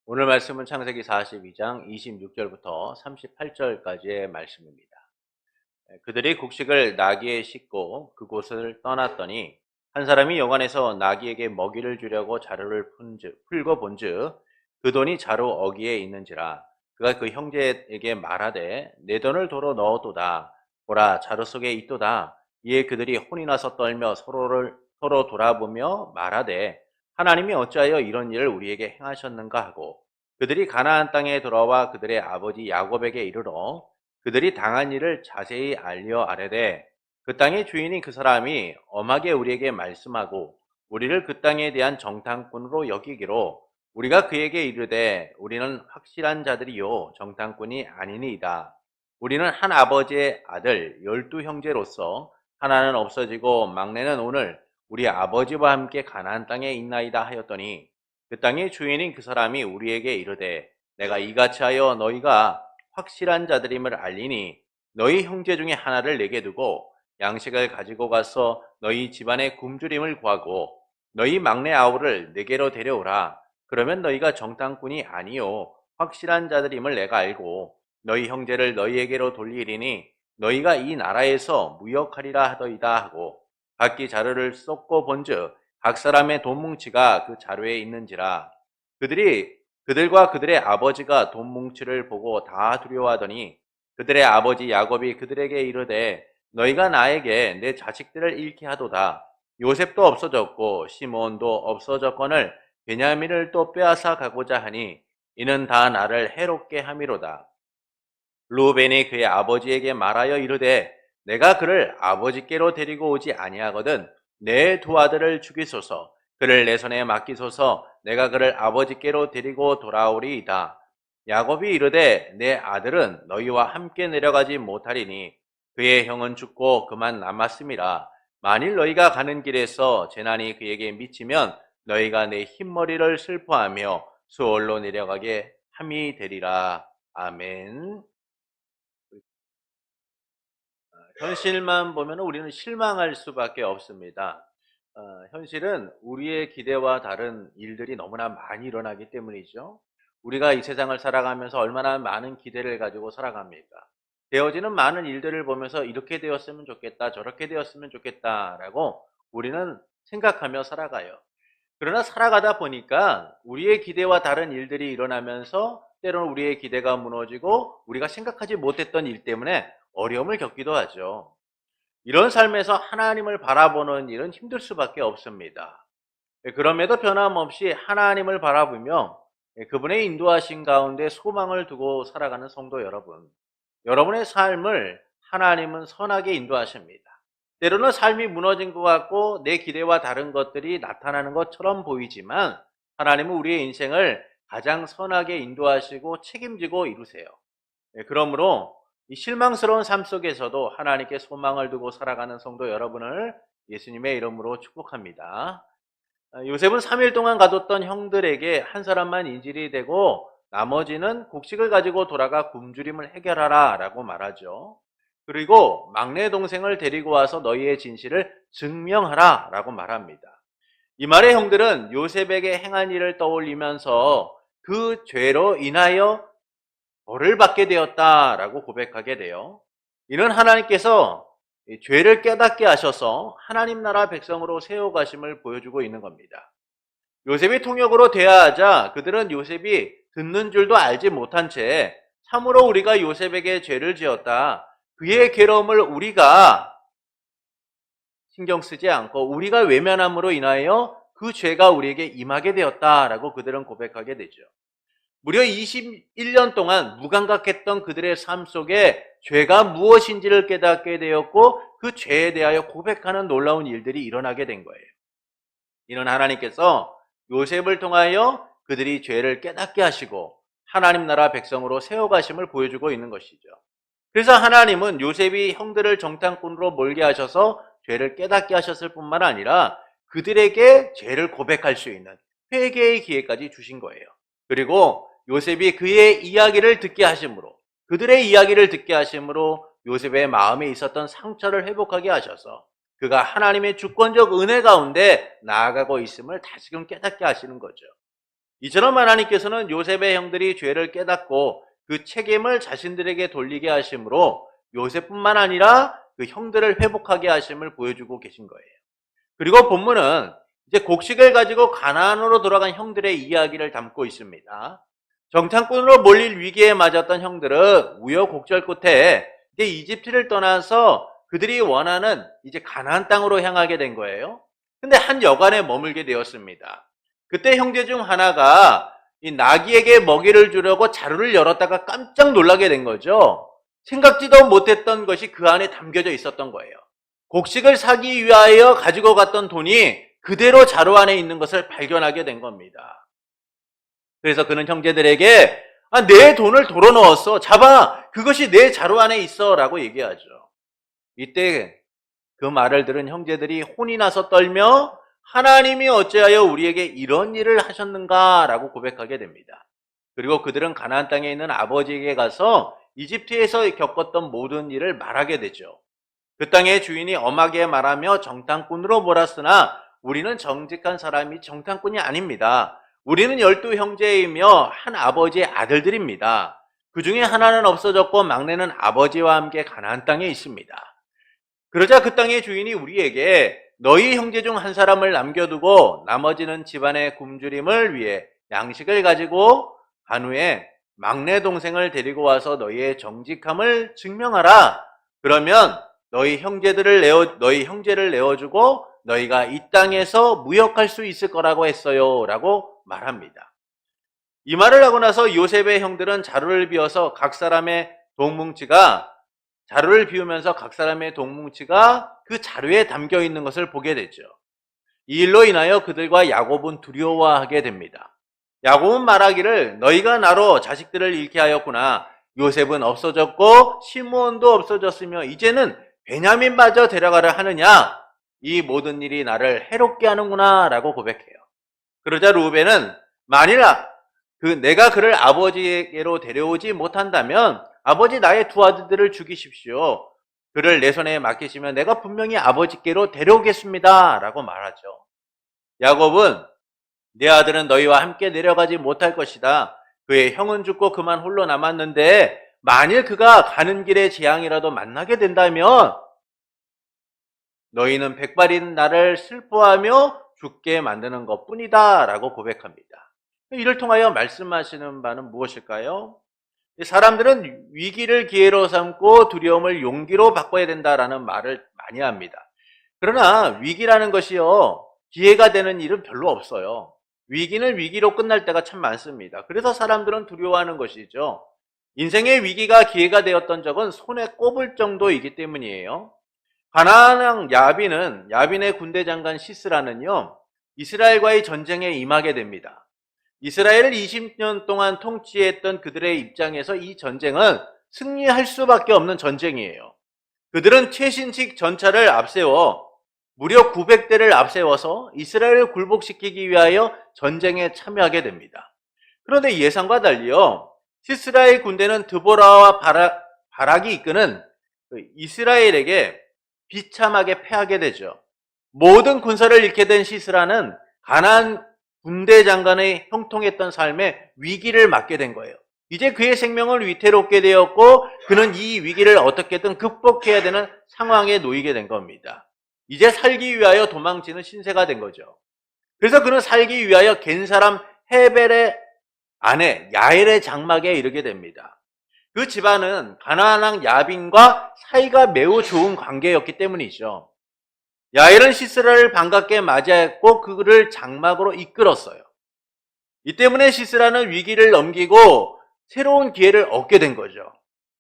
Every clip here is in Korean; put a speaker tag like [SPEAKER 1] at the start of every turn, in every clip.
[SPEAKER 1] 오늘 말씀은 창세기 42장 26절부터 38절까지의 말씀입니다. 그들이 곡식을 나귀에 싣고 그곳을 떠났더니 한 사람이 여관에서 나귀에게 먹이를 주려고 자루를 풀고 본즉 그 돈이 자루 어귀에 있는지라 그가 그 형제에게 말하되 내 돈을 도로 넣어도다 보라 자루 속에 있도다. 이에 그들이 혼이 나서 떨며 서로 돌아보며 말하되 하나님이 어찌하여 이런 일을 우리에게 행하셨는가 하고 그들이 가나안 땅에 돌아와 그들의 아버지 야곱에게 이르러 그들이 당한 일을 자세히 알려 아뢰되 그 땅의 주인이 그 사람이 엄하게 우리에게 말씀하고 우리를 그 땅에 대한 정탐꾼으로 여기기로 우리가 그에게 이르되 우리는 확실한 자들이요 정탐꾼이 아니니이다. 우리는 한 아버지의 아들 12형제로서 하나는 없어지고 막내는 오늘 우리 아버지와 함께 가나안 땅에 있나이다 하였더니 그 땅의 주인인 그 사람이 우리에게 이르되 내가 이같이 하여 너희가 확실한 자들임을 알리니 너희 형제 중에 하나를 내게 두고 양식을 가지고 가서 너희 집안의 굶주림을 구하고 너희 막내 아우를 내게로 데려오라. 그러면 너희가 정탐꾼이 아니요 확실한 자들임을 내가 알고 너희 형제를 너희에게로 돌리리니 너희가 이 나라에서 무역하리라 하더이다 하고 각기 자루를 쏟고 본즉 각 사람의 돈 뭉치가 그 자루에 있는지라. 그들과 그들의 아버지가 돈 뭉치를 보고 다 두려워하더니 그들의 아버지 야곱이 그들에게 이르되 너희가 나에게 내 자식들을 잃게 하도다. 요셉도 없어졌고 시몬도 없어졌거늘 베냐민을 또 빼앗아 가고자 하니 이는 다 나를 해롭게 함이로다. 루벤이 그의 아버지에게 말하여 이르되 내가 그를 아버지께로 데리고 오지 아니하거든 내 두 아들을 죽이소서. 그를 내 손에 맡기소서. 내가 그를 아버지께로 데리고 돌아오리이다. 야곱이 이르되 내 아들은 너희와 함께 내려가지 못하리니 그의 형은 죽고 그만 남았음이라. 만일 너희가 가는 길에서 재난이 그에게 미치면 너희가 내 흰머리를 슬퍼하며 수월로 내려가게 함이 되리라. 아멘. 현실만 보면 우리는 실망할 수밖에 없습니다. 현실은 우리의 기대와 다른 일들이 너무나 많이 일어나기 때문이죠. 우리가 이 세상을 살아가면서 얼마나 많은 기대를 가지고 살아갑니까? 되어지는 많은 일들을 보면서 이렇게 되었으면 좋겠다, 저렇게 되었으면 좋겠다라고 우리는 생각하며 살아가요. 그러나 살아가다 보니까 우리의 기대와 다른 일들이 일어나면서 때로는 우리의 기대가 무너지고 우리가 생각하지 못했던 일 때문에 어려움을 겪기도 하죠. 이런 삶에서 하나님을 바라보는 일은 힘들 수밖에 없습니다. 그럼에도 변함없이 하나님을 바라보며 그분의 인도하신 가운데 소망을 두고 살아가는 성도 여러분, 여러분의 삶을 하나님은 선하게 인도하십니다. 때로는 삶이 무너진 것 같고 내 기대와 다른 것들이 나타나는 것처럼 보이지만 하나님은 우리의 인생을 가장 선하게 인도하시고 책임지고 이루세요. 그러므로 이 실망스러운 삶 속에서도 하나님께 소망을 두고 살아가는 성도 여러분을 예수님의 이름으로 축복합니다. 요셉은 3일 동안 가뒀던 형들에게 한 사람만 인질이 되고 나머지는 곡식을 가지고 돌아가 굶주림을 해결하라 라고 말하죠. 그리고 막내 동생을 데리고 와서 너희의 진실을 증명하라 라고 말합니다. 이 말의 형들은 요셉에게 행한 일을 떠올리면서 그 죄로 인하여 벌을 받게 되었다라고 고백하게 돼요. 이는 하나님께서 죄를 깨닫게 하셔서 하나님 나라 백성으로 세워가심을 보여주고 있는 겁니다. 요셉이 통역으로 대하하자 그들은 요셉이 듣는 줄도 알지 못한 채 참으로 우리가 요셉에게 죄를 지었다. 그의 괴로움을 우리가 신경 쓰지 않고 우리가 외면함으로 인하여 그 죄가 우리에게 임하게 되었다라고 그들은 고백하게 되죠. 무려 21년 동안 무감각했던 그들의 삶 속에 죄가 무엇인지를 깨닫게 되었고 그 죄에 대하여 고백하는 놀라운 일들이 일어나게 된 거예요. 이는 하나님께서 요셉을 통하여 그들이 죄를 깨닫게 하시고 하나님 나라 백성으로 세워가심을 보여주고 있는 것이죠. 그래서 하나님은 요셉이 형들을 정탐꾼으로 몰게 하셔서 죄를 깨닫게 하셨을 뿐만 아니라 그들에게 죄를 고백할 수 있는 회개의 기회까지 주신 거예요. 그리고 요셉이 그의 이야기를 듣게 하심으로 그들의 이야기를 듣게 하심으로 요셉의 마음에 있었던 상처를 회복하게 하셔서 그가 하나님의 주권적 은혜 가운데 나아가고 있음을 다시금 깨닫게 하시는 거죠. 이처럼 하나님께서는 요셉의 형들이 죄를 깨닫고 그 책임을 자신들에게 돌리게 하심으로 요셉뿐만 아니라 그 형들을 회복하게 하심을 보여주고 계신 거예요. 그리고 본문은 이제 곡식을 가지고 가나안으로 돌아간 형들의 이야기를 담고 있습니다. 정탐꾼으로 몰릴 위기에 맞았던 형들은 우여곡절 끝에 이제 이집트를 떠나서 그들이 원하는 이제 가나안 땅으로 향하게 된 거예요. 근데 한 여관에 머물게 되었습니다. 그때 형제 중 하나가 이 나귀에게 먹이를 주려고 자루를 열었다가 깜짝 놀라게 된 거죠. 생각지도 못했던 것이 그 안에 담겨져 있었던 거예요. 곡식을 사기 위하여 가지고 갔던 돈이 그대로 자루 안에 있는 것을 발견하게 된 겁니다. 그래서 그는 형제들에게 내 돈을 도로 넣었어. 잡아. 그것이 내 자루 안에 있어. 라고 얘기하죠. 이때 그 말을 들은 형제들이 혼이 나서 떨며 하나님이 어찌하여 우리에게 이런 일을 하셨는가? 라고 고백하게 됩니다. 그리고 그들은 가나안 땅에 있는 아버지에게 가서 이집트에서 겪었던 모든 일을 말하게 되죠. 그 땅의 주인이 엄하게 말하며 정탐꾼으로 몰았으나 우리는 정직한 사람이 정탐꾼이 아닙니다. 우리는 12 형제이며 한 아버지의 아들들입니다. 그 중에 하나는 없어졌고 막내는 아버지와 함께 가나안 땅에 있습니다. 그러자 그 땅의 주인이 우리에게 너희 형제 중 한 사람을 남겨두고 나머지는 집안의 굶주림을 위해 양식을 가지고 간 후에 막내 동생을 데리고 와서 너희의 정직함을 증명하라. 그러면 너희 형제를 내어주고 너희가 이 땅에서 무역할 수 있을 거라고 했어요. 라고 말합니다. 이 말을 하고 나서 요셉의 형들은 자루를 비우면서 각 사람의 동뭉치가 그 자루에 담겨 있는 것을 보게 되죠. 이 일로 인하여 그들과 야곱은 두려워하게 됩니다. 야곱은 말하기를 너희가 나로 자식들을 잃게 하였구나. 요셉은 없어졌고 시므온도 없어졌으며 이제는 베냐민마저 데려가려 하느냐. 이 모든 일이 나를 해롭게 하는구나 라고 고백해요. 그러자 루벤은 만일 내가 그를 아버지에게로 데려오지 못한다면 아버지 나의 두 아들들을 죽이십시오. 그를 내 손에 맡기시면 내가 분명히 아버지께로 데려오겠습니다. 라고 말하죠. 야곱은 내 아들은 너희와 함께 내려가지 못할 것이다. 그의 형은 죽고 그만 홀로 남았는데 만일 그가 가는 길에 재앙이라도 만나게 된다면 너희는 백발인 나를 슬퍼하며 죽게 만드는 것뿐이다. 라고 고백합니다. 이를 통하여 말씀하시는 바는 무엇일까요? 사람들은 위기를 기회로 삼고 두려움을 용기로 바꿔야 된다라는 말을 많이 합니다. 그러나 위기라는 것이요, 기회가 되는 일은 별로 없어요. 위기는 위기로 끝날 때가 참 많습니다. 그래서 사람들은 두려워하는 것이죠. 인생의 위기가 기회가 되었던 적은 손에 꼽을 정도이기 때문이에요. 가나안 왕 야빈의 군대 장관 시스라는요, 이스라엘과의 전쟁에 임하게 됩니다. 이스라엘을 20년 동안 통치했던 그들의 입장에서 이 전쟁은 승리할 수밖에 없는 전쟁이에요. 그들은 최신식 전차를 앞세워 무려 900대를 앞세워서 이스라엘을 굴복시키기 위하여 전쟁에 참여하게 됩니다. 그런데 예상과 달리요, 시스라의 군대는 드보라와 바락이 이끄는 이스라엘에게 비참하게 패하게 되죠. 모든 군사를 잃게 된 시스라는 가나안 군대 장관의 형통했던 삶에 위기를 맞게 된 거예요. 이제 그의 생명을 위태롭게 되었고 그는 이 위기를 어떻게든 극복해야 되는 상황에 놓이게 된 겁니다. 이제 살기 위하여 도망치는 신세가 된 거죠. 그래서 그는 살기 위하여 겐 사람 헤벨의 아내 야엘의 장막에 이르게 됩니다. 그 집안은 가나안 왕 야빈과 사이가 매우 좋은 관계였기 때문이죠. 야엘은 시스라를 반갑게 맞이했고 그를 장막으로 이끌었어요. 이 때문에 시스라는 위기를 넘기고 새로운 기회를 얻게 된 거죠.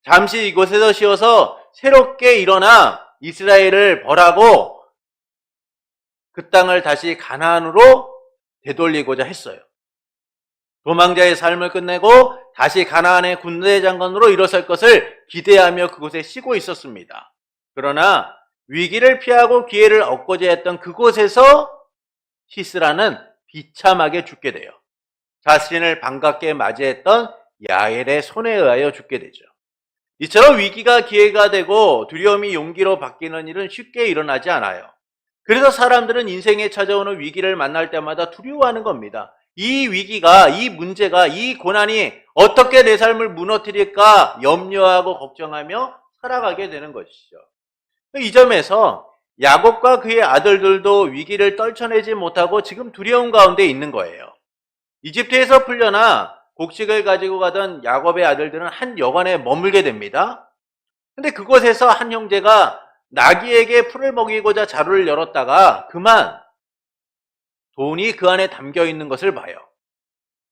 [SPEAKER 1] 잠시 이곳에서 쉬어서 새롭게 일어나 이스라엘을 벌하고 그 땅을 다시 가나안으로 되돌리고자 했어요. 도망자의 삶을 끝내고 다시 가나안의 군대 장관으로 일어설 것을 기대하며 그곳에 쉬고 있었습니다. 그러나 위기를 피하고 기회를 얻고자 했던 그곳에서 시스라는 비참하게 죽게 돼요. 자신을 반갑게 맞이했던 야엘의 손에 의하여 죽게 되죠. 이처럼 위기가 기회가 되고 두려움이 용기로 바뀌는 일은 쉽게 일어나지 않아요. 그래서 사람들은 인생에 찾아오는 위기를 만날 때마다 두려워하는 겁니다. 이 위기가, 이 문제가, 이 고난이 어떻게 내 삶을 무너뜨릴까 염려하고 걱정하며 살아가게 되는 것이죠. 이 점에서 야곱과 그의 아들들도 위기를 떨쳐내지 못하고 지금 두려움 가운데 있는 거예요. 이집트에서 풀려나 곡식을 가지고 가던 야곱의 아들들은 한 여관에 머물게 됩니다. 근데 그곳에서 한 형제가 나귀에게 풀을 먹이고자 자루를 열었다가 그만 돈이 그 안에 담겨 있는 것을 봐요.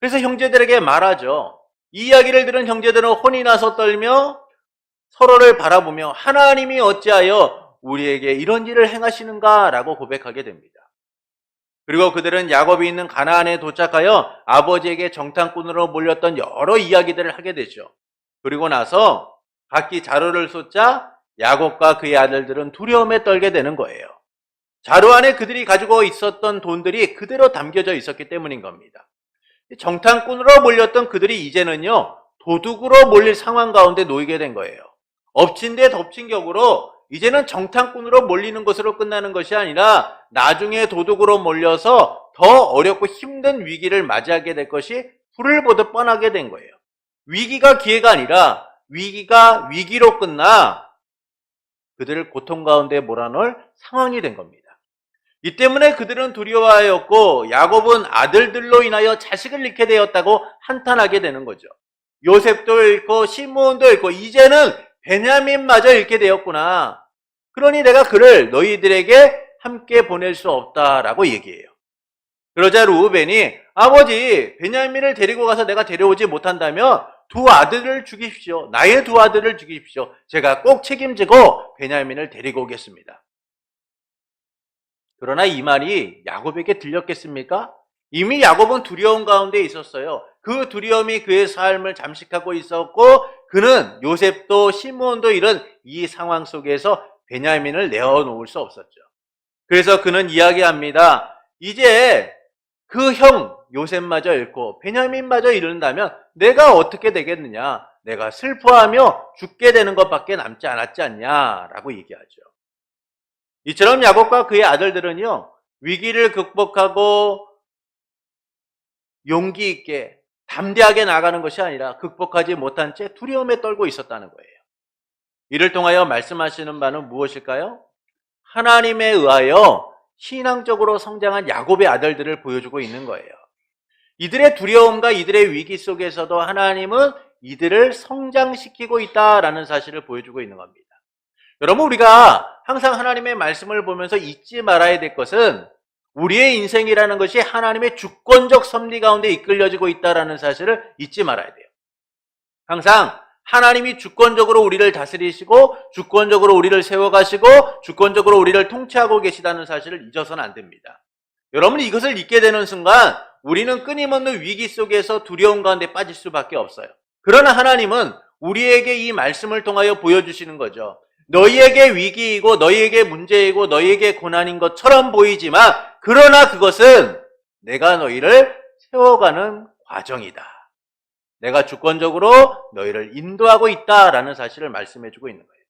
[SPEAKER 1] 그래서 형제들에게 말하죠. 이 이야기를 들은 형제들은 혼이 나서 떨며 서로를 바라보며 하나님이 어찌하여 우리에게 이런 일을 행하시는가 라고 고백하게 됩니다. 그리고 그들은 야곱이 있는 가나안에 도착하여 아버지에게 정탐꾼으로 몰렸던 여러 이야기들을 하게 되죠. 그리고 나서 각기 자루를 쏟자 야곱과 그의 아들들은 두려움에 떨게 되는 거예요. 자루 안에 그들이 가지고 있었던 돈들이 그대로 담겨져 있었기 때문인 겁니다. 정탐꾼으로 몰렸던 그들이 이제는요, 도둑으로 몰릴 상황 가운데 놓이게 된 거예요. 엎친 데 덮친 격으로 이제는 정탐꾼으로 몰리는 것으로 끝나는 것이 아니라 나중에 도둑으로 몰려서 더 어렵고 힘든 위기를 맞이하게 될 것이 불을 보듯 뻔하게 된 거예요. 위기가 기회가 아니라 위기가 위기로 끝나 그들을 고통 가운데 몰아넣을 상황이 된 겁니다. 이 때문에 그들은 두려워하였고 야곱은 아들들로 인하여 자식을 잃게 되었다고 한탄하게 되는 거죠. 요셉도 잃고 시므온도 잃고 이제는 베냐민마저 잃게 되었구나. 그러니 내가 그를 너희들에게 함께 보낼 수 없다라고 얘기해요. 그러자 루우벤이 아버지 베냐민을 데리고 가서 내가 데려오지 못한다면 두 아들을 죽이십시오. 나의 두 아들을 죽이십시오. 제가 꼭 책임지고 베냐민을 데리고 오겠습니다. 그러나 이 말이 야곱에게 들렸겠습니까? 이미 야곱은 두려움 가운데 있었어요. 그 두려움이 그의 삶을 잠식하고 있었고 그는 요셉도 시므온도 이런 이 상황 속에서 베냐민을 내어놓을 수 없었죠. 그래서 그는 이야기합니다. 이제 그 형 요셉마저 잃고 베냐민마저 잃는다면 내가 어떻게 되겠느냐? 내가 슬퍼하며 죽게 되는 것밖에 남지 않았지 않냐라고 얘기하죠. 이처럼 야곱과 그의 아들들은요, 위기를 극복하고 용기 있게 담대하게 나가는 것이 아니라 극복하지 못한 채 두려움에 떨고 있었다는 거예요. 이를 통하여 말씀하시는 바는 무엇일까요? 하나님에 의하여 신앙적으로 성장한 야곱의 아들들을 보여주고 있는 거예요. 이들의 두려움과 이들의 위기 속에서도 하나님은 이들을 성장시키고 있다라는 사실을 보여주고 있는 겁니다. 여러분, 우리가 항상 하나님의 말씀을 보면서 잊지 말아야 될 것은 우리의 인생이라는 것이 하나님의 주권적 섭리 가운데 이끌려지고 있다는 사실을 잊지 말아야 돼요. 항상 하나님이 주권적으로 우리를 다스리시고 주권적으로 우리를 세워가시고 주권적으로 우리를 통치하고 계시다는 사실을 잊어서는 안 됩니다. 여러분, 이것을 잊게 되는 순간 우리는 끊임없는 위기 속에서 두려움 가운데 빠질 수밖에 없어요. 그러나 하나님은 우리에게 이 말씀을 통하여 보여주시는 거죠. 너희에게 위기이고 너희에게 문제이고 너희에게 고난인 것처럼 보이지만 그러나 그것은 내가 너희를 세워가는 과정이다. 내가 주권적으로 너희를 인도하고 있다라는 사실을 말씀해주고 있는 거예요.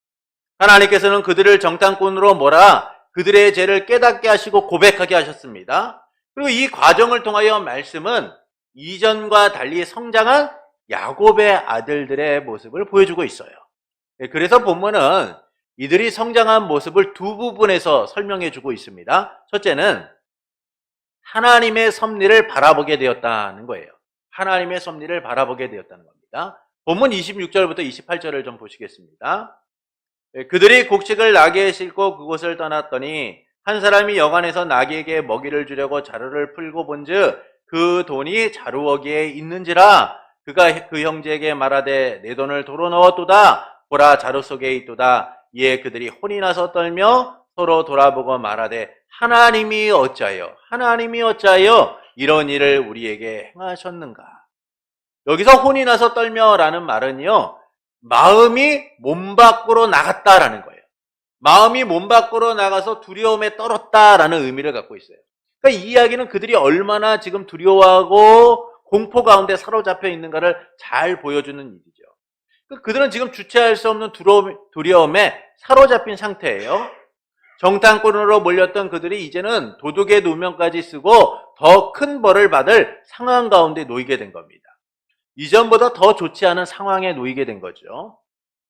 [SPEAKER 1] 하나님께서는 그들을 정탐꾼으로 몰아 그들의 죄를 깨닫게 하시고 고백하게 하셨습니다. 그리고 이 과정을 통하여 말씀은 이전과 달리 성장한 야곱의 아들들의 모습을 보여주고 있어요. 그래서 본문은 이들이 성장한 모습을 두 부분에서 설명해주고 있습니다. 첫째는 하나님의 섭리를 바라보게 되었다는 거예요. 하나님의 섭리를 바라보게 되었다는 겁니다. 본문 26절부터 28절을 좀 보시겠습니다. 그들이 곡식을 나귀에 싣고 그곳을 떠났더니 한 사람이 여관에서 나귀에게 먹이를 주려고 자루를 풀고 본즉 그 돈이 자루어기에 있는지라 그가 그 형제에게 말하되 내 돈을 도로 넣었도다 보라 자루 속에 있도다. 이에 그들이 혼이 나서 떨며 서로 돌아보고 말하되 하나님이 어찌하여 이런 일을 우리에게 행하셨는가. 여기서 혼이 나서 떨며라는 말은요, 마음이 몸 밖으로 나갔다라는 거예요. 마음이 몸 밖으로 나가서 두려움에 떨었다라는 의미를 갖고 있어요. 그러니까 이 이야기는 그들이 얼마나 지금 두려워하고 공포 가운데 사로잡혀 있는가를 잘 보여주는 일이죠. 그들은 지금 주체할 수 없는 두려움에 사로잡힌 상태예요. 정탐꾼으로 몰렸던 그들이 이제는 도둑의 누명까지 쓰고 더 큰 벌을 받을 상황 가운데 놓이게 된 겁니다. 이전보다 더 좋지 않은 상황에 놓이게 된 거죠.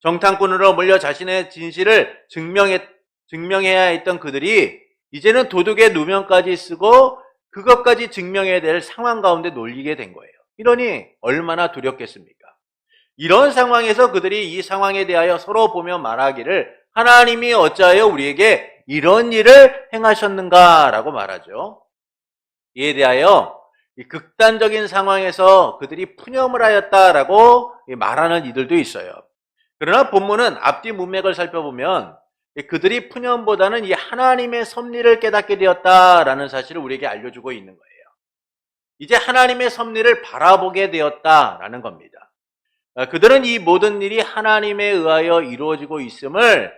[SPEAKER 1] 정탐꾼으로 몰려 자신의 진실을 증명해야 했던 그들이 이제는 도둑의 누명까지 쓰고 그것까지 증명해야 될 상황 가운데 놓이게 된 거예요. 이러니 얼마나 두렵겠습니까? 이런 상황에서 그들이 이 상황에 대하여 서로 보며 말하기를 하나님이 어찌하여 우리에게 이런 일을 행하셨는가라고 말하죠. 이에 대하여 이 극단적인 상황에서 그들이 푸념을 하였다라고 말하는 이들도 있어요. 그러나 본문은 앞뒤 문맥을 살펴보면 그들이 푸념보다는 이 하나님의 섭리를 깨닫게 되었다라는 사실을 우리에게 알려주고 있는 거예요. 이제 하나님의 섭리를 바라보게 되었다라는 겁니다. 그들은 이 모든 일이 하나님에 의하여 이루어지고 있음을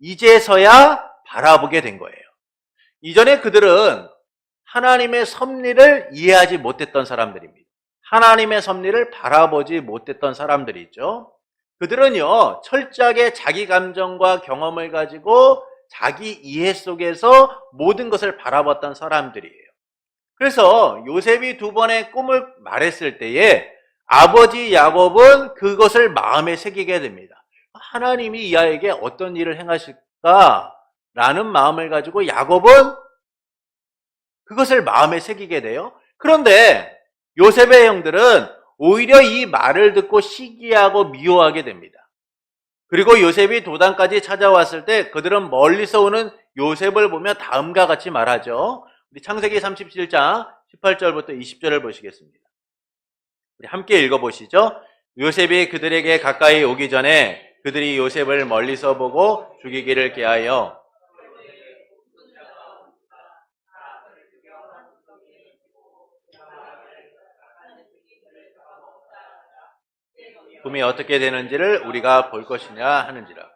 [SPEAKER 1] 이제서야 바라보게 된 거예요. 이전에 그들은 하나님의 섭리를 이해하지 못했던 사람들입니다. 하나님의 섭리를 바라보지 못했던 사람들이죠. 그들은요, 철저하게 자기 감정과 경험을 가지고 자기 이해 속에서 모든 것을 바라봤던 사람들이에요. 그래서 요셉이 두 번의 꿈을 말했을 때에 아버지 야곱은 그것을 마음에 새기게 됩니다. 하나님이 이 아이에게 어떤 일을 행하실까? 라는 마음을 가지고 야곱은 그것을 마음에 새기게 돼요. 그런데 요셉의 형들은 오히려 이 말을 듣고 시기하고 미워하게 됩니다. 그리고 요셉이 도단까지 찾아왔을 때 그들은 멀리서 오는 요셉을 보며 다음과 같이 말하죠. 우리 창세기 37장 18절부터 20절을 보시겠습니다. 우리 함께 읽어보시죠. 요셉이 그들에게 가까이 오기 전에 그들이 요셉을 멀리서 보고 죽이기를 계하여 꿈이 어떻게 되는지를 우리가 볼 것이냐 하는지라.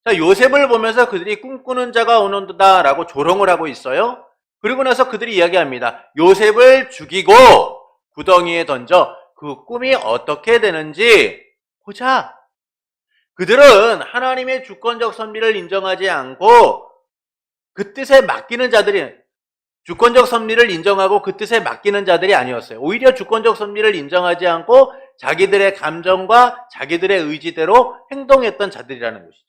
[SPEAKER 1] 자, 요셉을 보면서 그들이 꿈꾸는 자가 오는도다 라고 조롱을 하고 있어요. 그리고 나서 그들이 이야기합니다. 요셉을 죽이고 구덩이에 던져 그 꿈이 어떻게 되는지 보자. 그들은 하나님의 주권적 섭리를 인정하지 않고 그 뜻에 맡기는 자들이, 주권적 섭리를 인정하고 그 뜻에 맡기는 자들이 아니었어요. 오히려 주권적 섭리를 인정하지 않고 자기들의 감정과 자기들의 의지대로 행동했던 자들이라는 것이죠.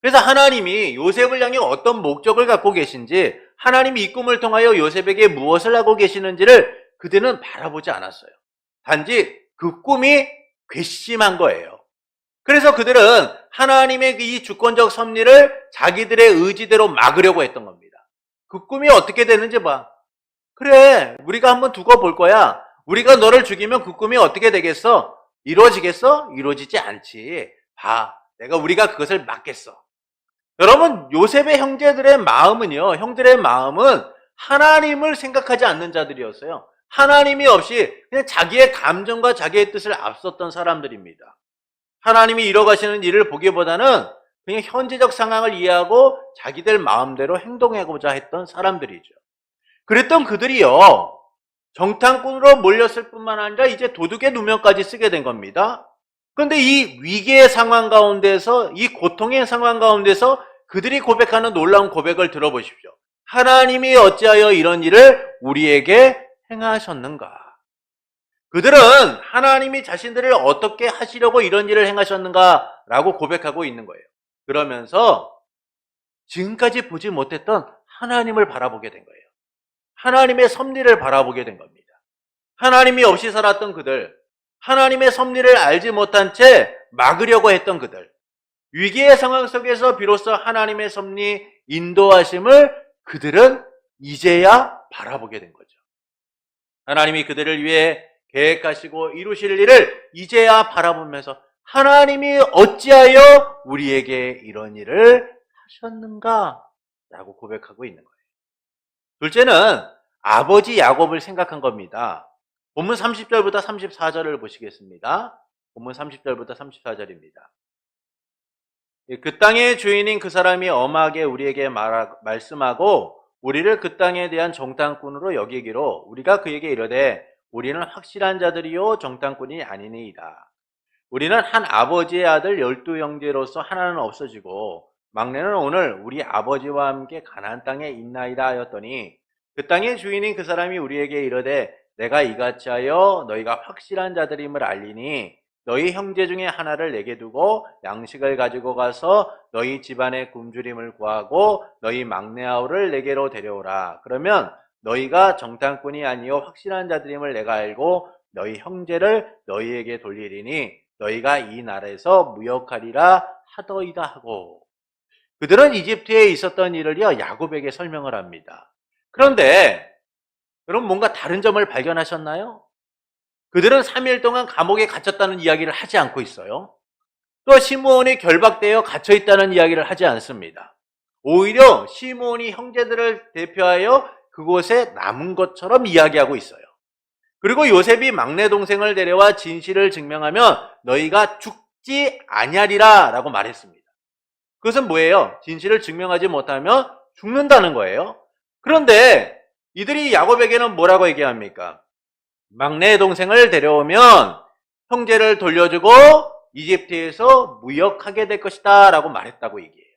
[SPEAKER 1] 그래서 하나님이 요셉을 향해 어떤 목적을 갖고 계신지, 하나님이 이 꿈을 통하여 요셉에게 무엇을 하고 계시는지를 그들은 바라보지 않았어요. 단지 그 꿈이 괘씸한 거예요. 그래서 그들은 하나님의 이 주권적 섭리를 자기들의 의지대로 막으려고 했던 겁니다. 그 꿈이 어떻게 되는지 봐. 그래, 우리가 한번 두고 볼 거야. 우리가 너를 죽이면 그 꿈이 어떻게 되겠어? 이루어지겠어? 이루어지지 않지. 봐, 우리가 그것을 막겠어. 여러분, 요셉의 형제들의 마음은요, 형들의 마음은 하나님을 생각하지 않는 자들이었어요. 하나님이 없이 그냥 자기의 감정과 자기의 뜻을 앞섰던 사람들입니다. 하나님이 이뤄가시는 일을 보기보다는 그냥 현재적 상황을 이해하고 자기들 마음대로 행동하고자 했던 사람들이죠. 그랬던 그들이요, 정탐꾼으로 몰렸을 뿐만 아니라 이제 도둑의 누명까지 쓰게 된 겁니다. 그런데 이 위기의 상황 가운데서, 이 고통의 상황 가운데서 그들이 고백하는 놀라운 고백을 들어보십시오. 하나님이 어찌하여 이런 일을 우리에게 행하셨는가? 그들은 하나님이 자신들을 어떻게 하시려고 이런 일을 행하셨는가 라고 고백하고 있는 거예요. 그러면서 지금까지 보지 못했던 하나님을 바라보게 된 거예요. 하나님의 섭리를 바라보게 된 겁니다. 하나님이 없이 살았던 그들, 하나님의 섭리를 알지 못한 채 막으려고 했던 그들, 위기의 상황 속에서 비로소 하나님의 섭리 인도하심을 그들은 이제야 바라보게 된 거죠. 하나님이 그들을 위해 계획하시고 이루실 일을 이제야 바라보면서 하나님이 어찌하여 우리에게 이런 일을 하셨는가? 라고 고백하고 있는 거예요. 둘째는 아버지 야곱을 생각한 겁니다. 본문 30절부터 34절을 보시겠습니다. 본문 30절부터 34절입니다. 그 땅의 주인인 그 사람이 엄하게 우리에게 말씀하고 우리를 그 땅에 대한 정탐꾼으로 여기기로 우리가 그에게 이르되 우리는 확실한 자들이요 정탐꾼이 아니니이다. 우리는 한 아버지의 아들 12 형제로서 하나는 없어지고 막내는 오늘 우리 아버지와 함께 가나안 땅에 있나이다 하였더니 그 땅의 주인인 그 사람이 우리에게 이르되 내가 이같이 하여 너희가 확실한 자들임을 알리니 너희 형제 중에 하나를 내게 두고 양식을 가지고 가서 너희 집안의 굶주림을 구하고 너희 막내 아우를 내게로 데려오라. 그러면 너희가 정탐꾼이 아니요 확실한 자들임을 내가 알고 너희 형제를 너희에게 돌리리니 너희가 이 나라에서 무역하리라 하더이다 하고. 그들은 이집트에 있었던 일을요 야곱에게 설명을 합니다. 그런데 여러분 뭔가 다른 점을 발견하셨나요? 그들은 3일 동안 감옥에 갇혔다는 이야기를 하지 않고 있어요. 또 시므온이 결박되어 갇혀 있다는 이야기를 하지 않습니다. 오히려 시므온이 형제들을 대표하여 그곳에 남은 것처럼 이야기하고 있어요. 그리고 요셉이 막내 동생을 데려와 진실을 증명하면 너희가 죽지 아니하리라 라고 말했습니다. 그것은 뭐예요? 진실을 증명하지 못하면 죽는다는 거예요. 그런데 이들이 야곱에게는 뭐라고 얘기합니까? 막내 동생을 데려오면 형제를 돌려주고 이집트에서 무역하게 될 것이다 라고 말했다고 얘기해요.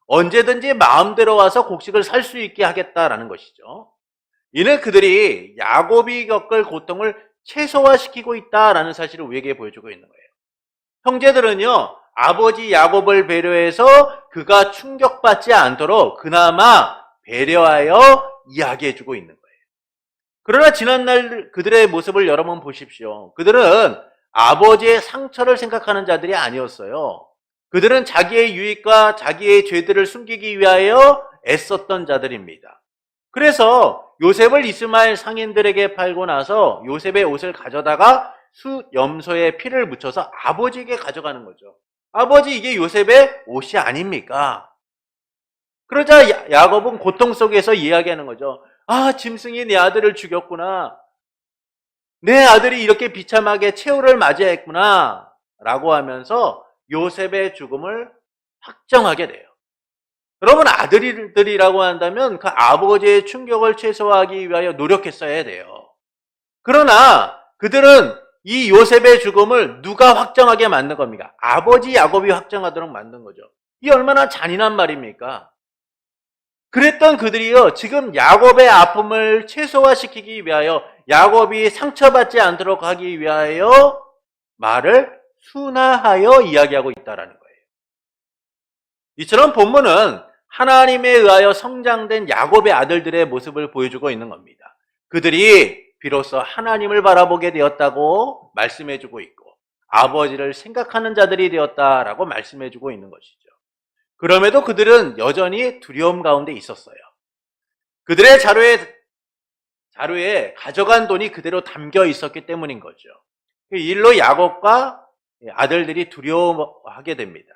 [SPEAKER 1] 언제든지 마음대로 와서 곡식을 살 수 있게 하겠다라는 것이죠. 이는 그들이 야곱이 겪을 고통을 최소화시키고 있다라는 사실을 우리에게 보여주고 있는 거예요. 형제들은요 아버지 야곱을 배려해서 그가 충격받지 않도록 그나마 배려하여 이야기해주고 있는 거예요. 그러나 지난날 그들의 모습을 여러분 보십시오. 그들은 아버지의 상처를 생각하는 자들이 아니었어요. 그들은 자기의 유익과 자기의 죄들을 숨기기 위하여 애썼던 자들입니다. 그래서 요셉을 이스마엘 상인들에게 팔고 나서 요셉의 옷을 가져다가 수염소에 피를 묻혀서 아버지에게 가져가는 거죠. 아버지 이게 요셉의 옷이 아닙니까? 그러자 야곱은 고통 속에서 이야기하는 거죠. 아, 짐승이 내 아들을 죽였구나. 내 아들이 이렇게 비참하게 최후를 맞이했구나. 라고 하면서 요셉의 죽음을 확정하게 돼요. 여러분, 아들들이라고 한다면 그 아버지의 충격을 최소화하기 위하여 노력했어야 돼요. 그러나 그들은 이 요셉의 죽음을 누가 확정하게 만든 겁니까? 아버지 야곱이 확정하도록 만든 거죠. 이 얼마나 잔인한 말입니까? 그랬던 그들이요, 지금 야곱의 아픔을 최소화시키기 위하여 야곱이 상처받지 않도록 하기 위하여 말을 순화하여 이야기하고 있다는 거예요. 이처럼 본문은 하나님에 의하여 성장된 야곱의 아들들의 모습을 보여주고 있는 겁니다. 그들이 비로소 하나님을 바라보게 되었다고 말씀해주고 있고 아버지를 생각하는 자들이 되었다라고 말씀해주고 있는 것이죠. 그럼에도 그들은 여전히 두려움 가운데 있었어요. 그들의 자루에 가져간 돈이 그대로 담겨 있었기 때문인 거죠. 그 일로 야곱과 아들들이 두려워하게 됩니다.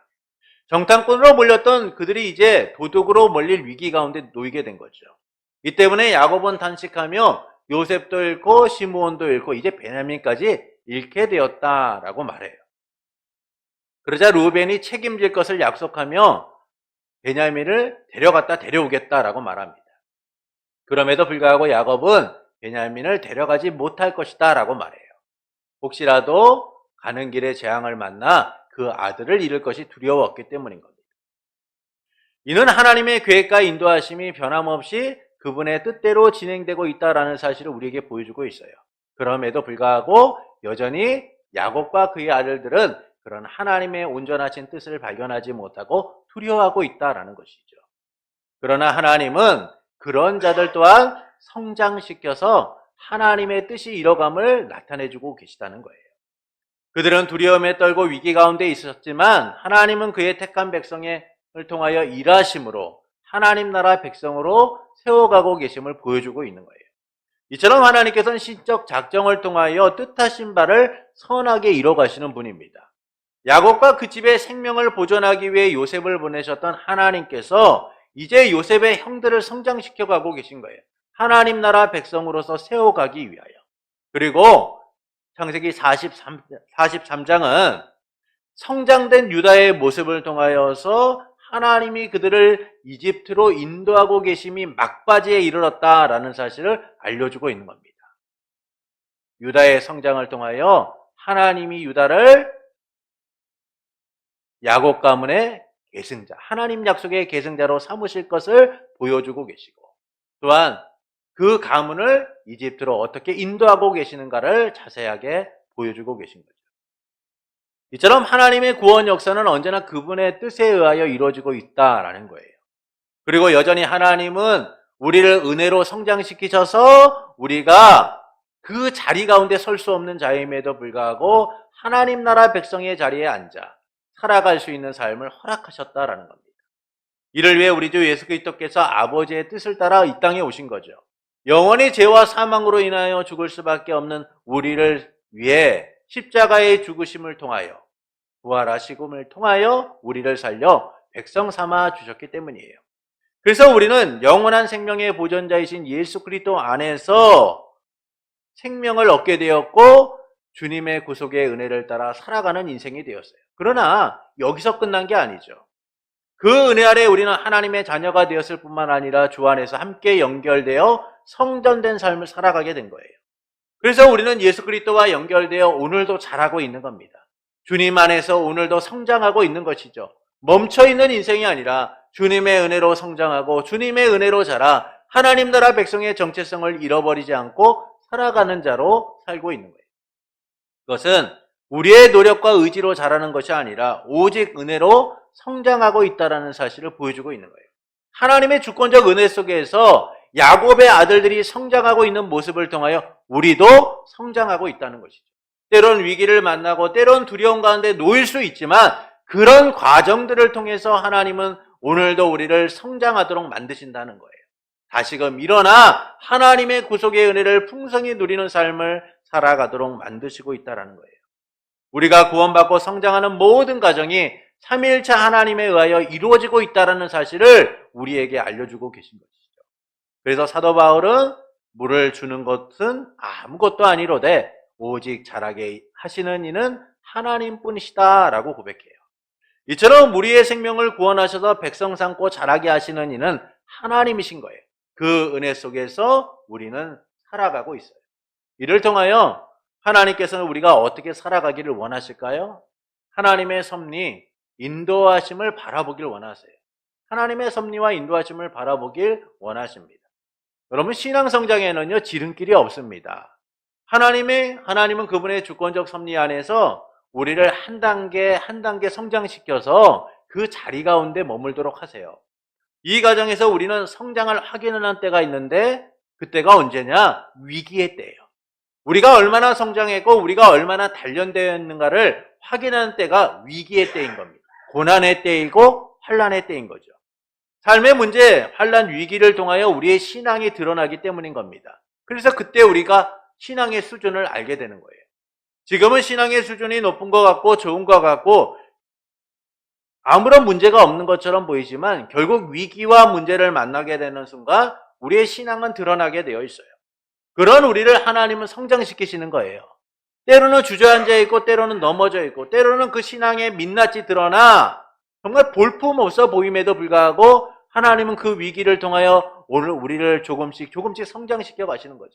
[SPEAKER 1] 정탐꾼으로 몰렸던 그들이 이제 도둑으로 몰릴 위기 가운데 놓이게 된 거죠. 이 때문에 야곱은 탄식하며 요셉도 잃고 시므온도 잃고 이제 베냐민까지 잃게 되었다라고 말해요. 그러자 루벤이 책임질 것을 약속하며 베냐민을 데려갔다 데려오겠다라고 말합니다. 그럼에도 불구하고 야곱은 베냐민을 데려가지 못할 것이다 라고 말해요. 혹시라도 가는 길에 재앙을 만나 그 아들을 잃을 것이 두려웠기 때문인 겁니다. 이는 하나님의 계획과 인도하심이 변함없이 그분의 뜻대로 진행되고 있다는 사실을 우리에게 보여주고 있어요. 그럼에도 불구하고 여전히 야곱과 그의 아들들은 그런 하나님의 온전하신 뜻을 발견하지 못하고 두려워하고 있다는 것이죠. 그러나 하나님은 그런 자들 또한 성장시켜서 하나님의 뜻이 이뤄감을 나타내주고 계시다는 거예요. 그들은 두려움에 떨고 위기 가운데 있었지만 하나님은 그의 택한 백성을 통하여 일하심으로 하나님 나라 백성으로 세워가고 계심을 보여주고 있는 거예요. 이처럼 하나님께서는 신적 작정을 통하여 뜻하신 바를 선하게 이뤄가시는 분입니다. 야곱과 그 집의 생명을 보존하기 위해 요셉을 보내셨던 하나님께서 이제 요셉의 형들을 성장시켜가고 계신 거예요. 하나님 나라 백성으로서 세워가기 위하여. 그리고 창세기 43장은 성장된 유다의 모습을 통하여서 하나님이 그들을 이집트로 인도하고 계심이 막바지에 이르렀다라는 사실을 알려주고 있는 겁니다. 유다의 성장을 통하여 하나님이 유다를 야곱 가문의 계승자, 하나님 약속의 계승자로 삼으실 것을 보여주고 계시고 또한 그 가문을 이집트로 어떻게 인도하고 계시는가를 자세하게 보여주고 계신 거죠. 이처럼 하나님의 구원 역사는 언제나 그분의 뜻에 의하여 이루어지고 있다라는 거예요. 그리고 여전히 하나님은 우리를 은혜로 성장시키셔서 우리가 그 자리 가운데 설 수 없는 자임에도 불구하고 하나님 나라 백성의 자리에 앉아 살아갈 수 있는 삶을 허락하셨다라는 겁니다. 이를 위해 우리 주 예수 그리스도께서 아버지의 뜻을 따라 이 땅에 오신 거죠. 영원히 죄와 사망으로 인하여 죽을 수밖에 없는 우리를 위해 십자가의 죽으심을 통하여 부활하심을 통하여 우리를 살려 백성 삼아 주셨기 때문이에요. 그래서 우리는 영원한 생명의 보존자이신 예수 그리스도 안에서 생명을 얻게 되었고 주님의 구속의 은혜를 따라 살아가는 인생이 되었어요. 그러나 여기서 끝난 게 아니죠. 그 은혜 아래 우리는 하나님의 자녀가 되었을 뿐만 아니라 주 안에서 함께 연결되어 성전된 삶을 살아가게 된 거예요. 그래서 우리는 예수 그리스도와 연결되어 오늘도 자라고 있는 겁니다. 주님 안에서 오늘도 성장하고 있는 것이죠. 멈춰있는 인생이 아니라 주님의 은혜로 성장하고 주님의 은혜로 자라 하나님 나라 백성의 정체성을 잃어버리지 않고 살아가는 자로 살고 있는 거예요. 그것은 우리의 노력과 의지로 자라는 것이 아니라 오직 은혜로 성장하고 있다는 사실을 보여주고 있는 거예요. 하나님의 주권적 은혜 속에서 야곱의 아들들이 성장하고 있는 모습을 통하여 우리도 성장하고 있다는 것이죠. 때론 위기를 만나고 때론 두려움 가운데 놓일 수 있지만 그런 과정들을 통해서 하나님은 오늘도 우리를 성장하도록 만드신다는 거예요. 다시금 일어나 하나님의 구속의 은혜를 풍성히 누리는 삶을 살아가도록 만드시고 있다는 거예요. 우리가 구원받고 성장하는 모든 과정이 삼위일체 하나님에 의하여 이루어지고 있다는 사실을 우리에게 알려주고 계신 것이죠. 그래서 사도 바울은 물을 주는 것은 아무것도 아니로되 오직 자라게 하시는 이는 하나님뿐이시다라고 고백해요. 이처럼 우리의 생명을 구원하셔서 백성 삼고 자라게 하시는 이는 하나님이신 거예요. 그 은혜 속에서 우리는 살아가고 있어요. 이를 통하여 하나님께서는 우리가 어떻게 살아가기를 원하실까요? 하나님의 섭리, 인도하심을 바라보길 원하세요. 하나님의 섭리와 인도하심을 바라보길 원하십니다. 여러분, 신앙 성장에는요, 지름길이 없습니다. 하나님은 그분의 주권적 섭리 안에서 우리를 한 단계 성장시켜서 그 자리 가운데 머물도록 하세요. 이 과정에서 우리는 성장을 확인하는 때가 있는데 그때가 언제냐? 위기의 때예요. 우리가 얼마나 성장했고 우리가 얼마나 단련되어 있는가를 확인하는 때가 위기의 때인 겁니다. 고난의 때이고 환난의 때인 거죠. 삶의 문제, 환난, 위기를 통하여 우리의 신앙이 드러나기 때문인 겁니다. 그래서 그때 우리가 신앙의 수준을 알게 되는 거예요. 지금은 신앙의 수준이 높은 것 같고 좋은 것 같고 아무런 문제가 없는 것처럼 보이지만 결국 위기와 문제를 만나게 되는 순간 우리의 신앙은 드러나게 되어 있어요. 그런 우리를 하나님은 성장시키시는 거예요. 때로는 주저앉아 있고 때로는 넘어져 있고 때로는 그 신앙의 민낯이 드러나 정말 볼품없어 보임에도 불구하고 하나님은 그 위기를 통하여 오늘 우리를 조금씩 성장시켜 가시는 거죠.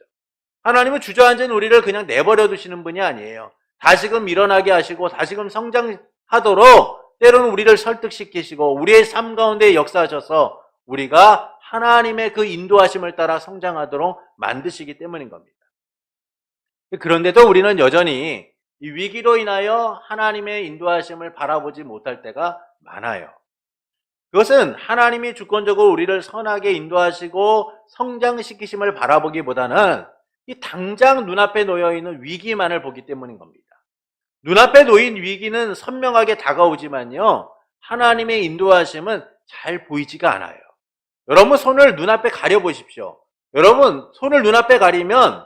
[SPEAKER 1] 하나님은 주저앉은 우리를 그냥 내버려 두시는 분이 아니에요. 다시금 일어나게 하시고 다시금 성장하도록 때로는 우리를 설득시키시고 우리의 삶 가운데 역사하셔서 우리가 하나님의 그 인도하심을 따라 성장하도록 만드시기 때문인 겁니다. 그런데도 우리는 여전히 이 위기로 인하여 하나님의 인도하심을 바라보지 못할 때가 많아요. 그것은 하나님이 주권적으로 우리를 선하게 인도하시고 성장시키심을 바라보기보다는 이 당장 눈앞에 놓여있는 위기만을 보기 때문인 겁니다. 눈앞에 놓인 위기는 선명하게 다가오지만요, 하나님의 인도하심은 잘 보이지가 않아요. 여러분 손을 눈앞에 가려보십시오. 여러분 손을 눈앞에 가리면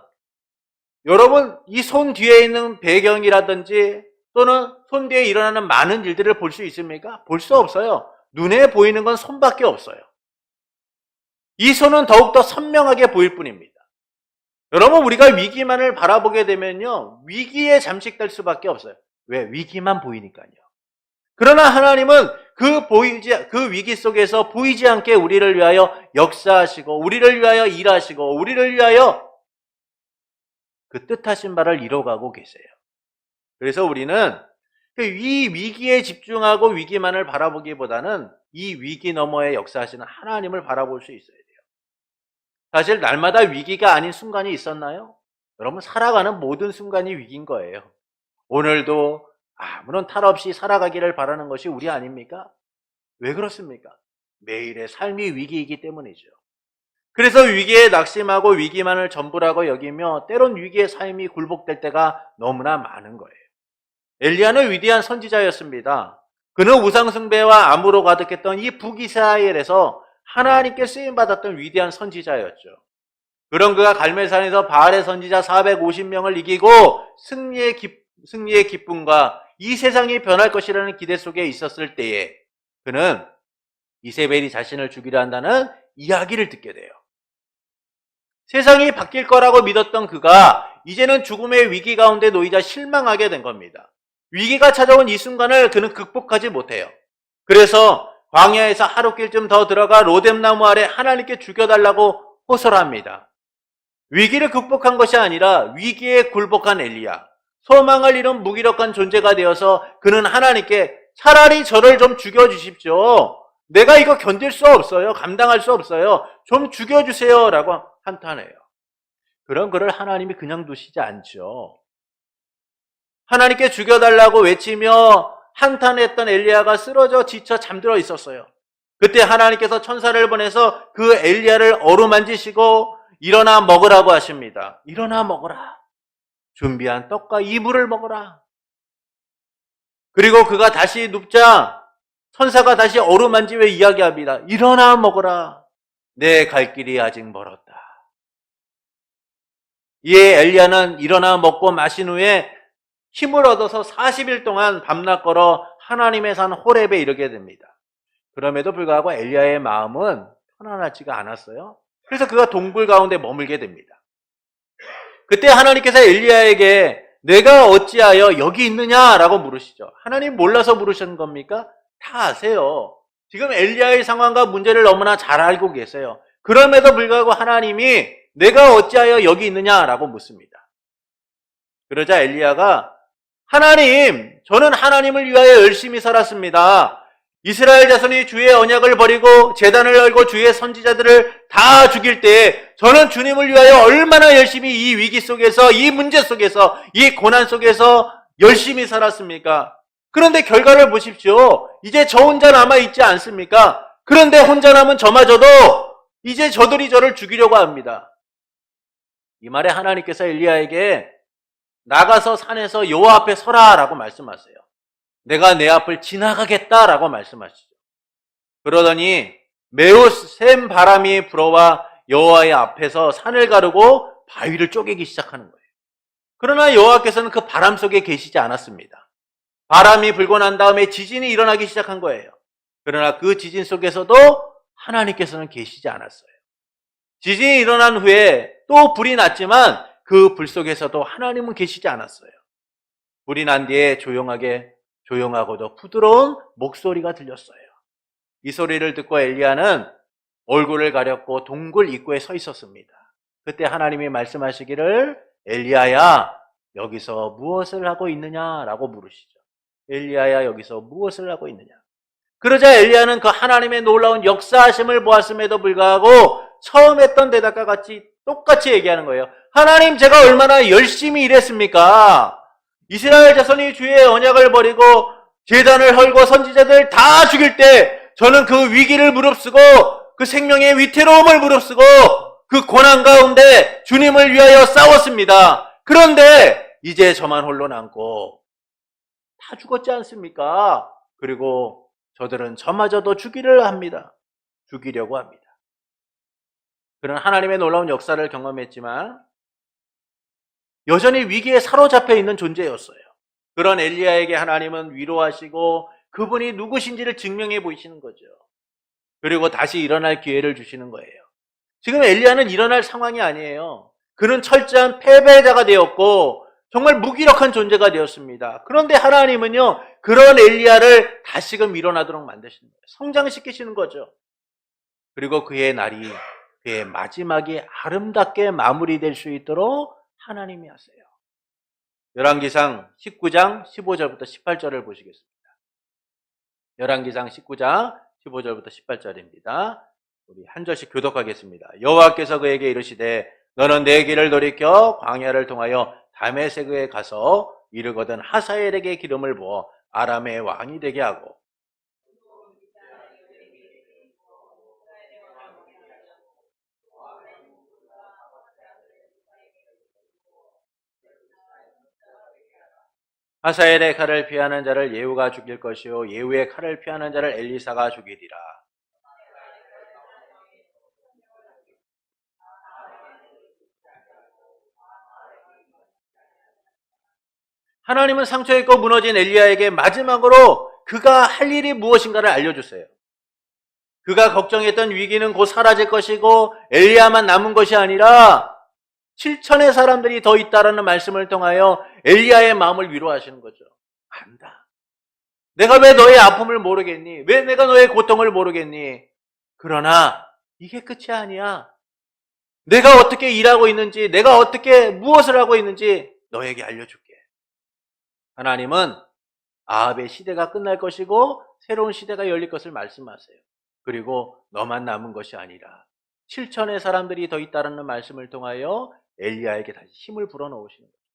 [SPEAKER 1] 여러분 이 손 뒤에 있는 배경이라든지 또는 손 뒤에 일어나는 많은 일들을 볼 수 있습니까? 볼 수 없어요. 눈에 보이는 건 손밖에 없어요. 이 손은 더욱더 선명하게 보일 뿐입니다. 여러분 우리가 위기만을 바라보게 되면요, 위기에 잠식될 수밖에 없어요. 왜? 위기만 보이니까요. 그러나 하나님은 그 위기 속에서 보이지 않게 우리를 위하여 역사하시고 우리를 위하여 일하시고 우리를 위하여 그 뜻하신 바를 이뤄가고 계세요. 그래서 우리는 이 위기에 집중하고 위기만을 바라보기보다는 이 위기 너머에 역사하시는 하나님을 바라볼 수 있어야 돼요. 사실 날마다 위기가 아닌 순간이 있었나요? 여러분, 살아가는 모든 순간이 위기인 거예요. 오늘도 아무런 탈 없이 살아가기를 바라는 것이 우리 아닙니까? 왜 그렇습니까? 매일의 삶이 위기이기 때문이죠. 그래서 위기에 낙심하고 위기만을 전부라고 여기며 때론 위기의 삶이 굴복될 때가 너무나 많은 거예요. 엘리야는 위대한 선지자였습니다. 그는 우상숭배와 암으로 가득했던 이 북이스라엘에서 하나님께 쓰임받았던 위대한 선지자였죠. 그런 그가 갈멜산에서 바알의 선지자 450명을 이기고 승리의 기쁨과 이 세상이 변할 것이라는 기대 속에 있었을 때에 그는 이세벨이 자신을 죽이려 한다는 이야기를 듣게 돼요. 세상이 바뀔 거라고 믿었던 그가 이제는 죽음의 위기 가운데 놓이자 실망하게 된 겁니다. 위기가 찾아온 이 순간을 그는 극복하지 못해요. 그래서 광야에서 하루길쯤 더 들어가 로뎀나무 아래 하나님께 죽여달라고 호소합니다. 위기를 극복한 것이 아니라 위기에 굴복한 엘리야, 소망을 잃은 무기력한 존재가 되어서 그는 하나님께 차라리 저를 좀 죽여주십시오. 내가 이거 견딜 수 없어요. 감당할 수 없어요. 좀 죽여주세요. 라고 한탄해요. 그런 그를 하나님이 그냥 두시지 않죠. 하나님께 죽여달라고 외치며 한탄했던 엘리야가 쓰러져 지쳐 잠들어 있었어요. 그때 하나님께서 천사를 보내서 그 엘리야를 어루만지시고 일어나 먹으라고 하십니다. 일어나 먹어라. 준비한 떡과 이물을 먹어라. 그리고 그가 다시 눕자 천사가 다시 어루만지며 이야기합니다. 일어나 먹어라. 내 갈 길이 아직 멀었다. 이에 엘리야는 일어나 먹고 마신 후에 힘을 얻어서 40일 동안 밤낮 걸어 하나님의 산 호렙에 이르게 됩니다. 그럼에도 불구하고 엘리야의 마음은 편안하지가 않았어요. 그래서 그가 동굴 가운데 머물게 됩니다. 그때 하나님께서 엘리야에게 내가 어찌하여 여기 있느냐라고 물으시죠. 하나님 몰라서 물으신 겁니까? 다 아세요. 지금 엘리야의 상황과 문제를 너무나 잘 알고 계세요. 그럼에도 불구하고 하나님이 내가 어찌하여 여기 있느냐라고 묻습니다. 그러자 엘리야가 하나님, 저는 하나님을 위하여 열심히 살았습니다. 이스라엘 자손이 주의 언약을 버리고 제단을 열고 주의 선지자들을 다 죽일 때 저는 주님을 위하여 얼마나 열심히 이 위기 속에서, 이 문제 속에서, 이 고난 속에서 열심히 살았습니까? 그런데 결과를 보십시오. 이제 저 혼자 남아있지 않습니까? 그런데 혼자 남은 저마저도 이제 저들이 저를 죽이려고 합니다. 이 말에 하나님께서 엘리야에게 나가서 산에서 여호와 앞에 서라라고 말씀하세요. 내가 내 앞을 지나가겠다라고 말씀하시죠. 그러더니 매우 센 바람이 불어와 여호와의 앞에서 산을 가르고 바위를 쪼개기 시작하는 거예요. 그러나 여호와께서는 그 바람 속에 계시지 않았습니다. 바람이 불고 난 다음에 지진이 일어나기 시작한 거예요. 그러나 그 지진 속에서도 하나님께서는 계시지 않았어요. 지진이 일어난 후에 또 불이 났지만 그 불 속에서도 하나님은 계시지 않았어요. 불이 난 뒤에 조용하고도 부드러운 목소리가 들렸어요. 이 소리를 듣고 엘리야는 얼굴을 가렸고 동굴 입구에 서 있었습니다. 그때 하나님이 말씀하시기를 엘리야야 여기서 무엇을 하고 있느냐라고 물으시죠. 엘리야야 여기서 무엇을 하고 있느냐. 그러자 엘리야는 그 하나님의 놀라운 역사하심을 보았음에도 불구하고 처음 했던 대답과 같이 똑같이 얘기하는 거예요. 하나님 제가 얼마나 열심히 일했습니까? 이스라엘 자손이 주의 언약을 버리고 제단을 헐고 선지자들 다 죽일 때 저는 그 위기를 무릅쓰고 그 생명의 위태로움을 무릅쓰고 그 고난 가운데 주님을 위하여 싸웠습니다. 그런데 이제 저만 홀로 남고 다 죽었지 않습니까? 그리고 저들은 저마저도 죽이려고 합니다. 그런 하나님의 놀라운 역사를 경험했지만 여전히 위기에 사로잡혀 있는 존재였어요. 그런 엘리야에게 하나님은 위로하시고 그분이 누구신지를 증명해 보이시는 거죠. 그리고 다시 일어날 기회를 주시는 거예요. 지금 엘리야는 일어날 상황이 아니에요. 그는 철저한 패배자가 되었고 정말 무기력한 존재가 되었습니다. 그런데 하나님은요, 그런 엘리야를 다시금 일어나도록 만드시는 거예요. 성장시키시는 거죠. 그리고 그의 마지막이 아름답게 마무리될 수 있도록 하나님이 하세요. 열왕기상 19장 15절부터 18절을 보시겠습니다. 열왕기상 19장 15절부터 18절입니다. 우리 한 절씩 교독하겠습니다. 여호와께서 그에게 이르시되 너는 내 길을 돌이켜 광야를 통하여 다메섹에 가서 이르거든 하사엘에게 기름을 부어 아람의 왕이 되게 하고 하사엘의 칼을 피하는 자를 예후가 죽일 것이요 예후의 칼을 피하는 자를 엘리사가 죽이리라. 하나님은 상처 입고 무너진 엘리야에게 마지막으로 그가 할 일이 무엇인가를 알려주세요. 그가 걱정했던 위기는 곧 사라질 것이고 엘리야만 남은 것이 아니라 7천의 사람들이 더 있다라는 말씀을 통하여 엘리야의 마음을 위로하시는 거죠. 안다. 내가 왜 너의 아픔을 모르겠니? 왜 내가 너의 고통을 모르겠니? 그러나 이게 끝이 아니야. 내가 어떻게 일하고 있는지, 내가 어떻게 무엇을 하고 있는지 너에게 알려줄게. 하나님은 아합의 시대가 끝날 것이고 새로운 시대가 열릴 것을 말씀하세요. 그리고 너만 남은 것이 아니라 7천의 사람들이 더 있다는 말씀을 통하여 엘리야에게 다시 힘을 불어넣으시는 거예요.